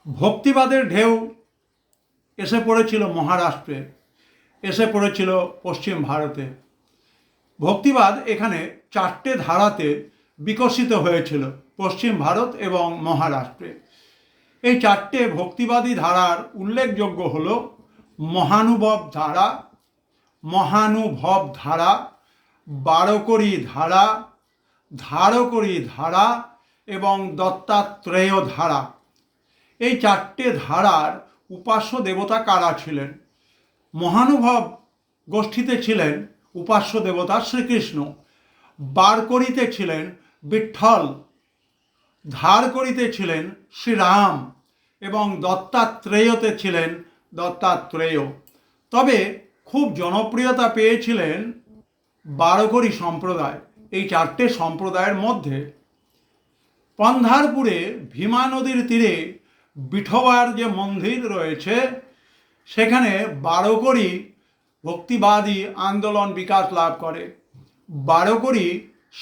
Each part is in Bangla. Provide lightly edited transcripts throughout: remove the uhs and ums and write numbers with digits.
ভক্তিবাদের ঢেউ এসে পড়েছিল মহারাষ্ট্রে, এসে পড়েছিল পশ্চিম ভারতে। ভক্তিবাদ এখানে 4টে ধারাতে বিকশিত হয়েছিল পশ্চিম ভারত এবং মহারাষ্ট্রে। এই 4টে ভক্তিবাদী ধারার উল্লেখযোগ্য হল মহানুভব ধারা, মহানুভব ধারা, বারকরী ধারা, ধারকরী ধারা এবং দত্তাত্রেয় ধারা। এই 4টে ধারার উপাস্য দেবতা কারা ছিলেন? মহানুভব গোষ্ঠীতে ছিলেন উপাস্য দেবতা শ্রীকৃষ্ণ, বারকরীতে ছিলেন বিঠ্ঠল, ধারকরীতে ছিলেন শ্রীরাম এবং দত্তাত্রেয়তে ছিলেন দত্তাত্রেয়। তবে খুব জনপ্রিয়তা পেয়েছিলেন বারকরী সম্প্রদায়। এই 4টে সম্প্রদায়ের মধ্যে পন্ধারপুরে ভীমা নদীর তীরে বিঠোবার যে মন্দির রয়েছে, সেখানে বারকরী ভক্তিবাদী আন্দোলন বিকাশ লাভ করে। বারকরী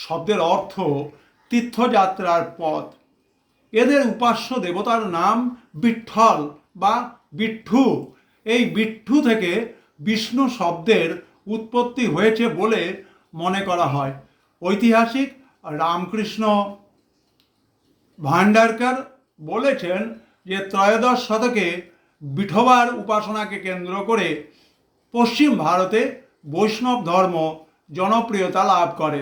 শব্দের অর্থ তীর্থযাত্রার পথ। এদের উপাস্য দেবতার নাম বিঠ্ঠল বা বিঠ্ঠু। এই বিঠ্ঠু থেকে বিষ্ণু শব্দের উৎপত্তি হয়েছে বলে মনে করা হয়। ঐতিহাসিক রামকৃষ্ণ ভান্ডারকর বলেছেন যে ত্রয়োদশ শতকে বিঠোবার উপাসনাকে কেন্দ্র করে পশ্চিম ভারতে বৈষ্ণব ধর্ম জনপ্রিয়তা লাভ করে।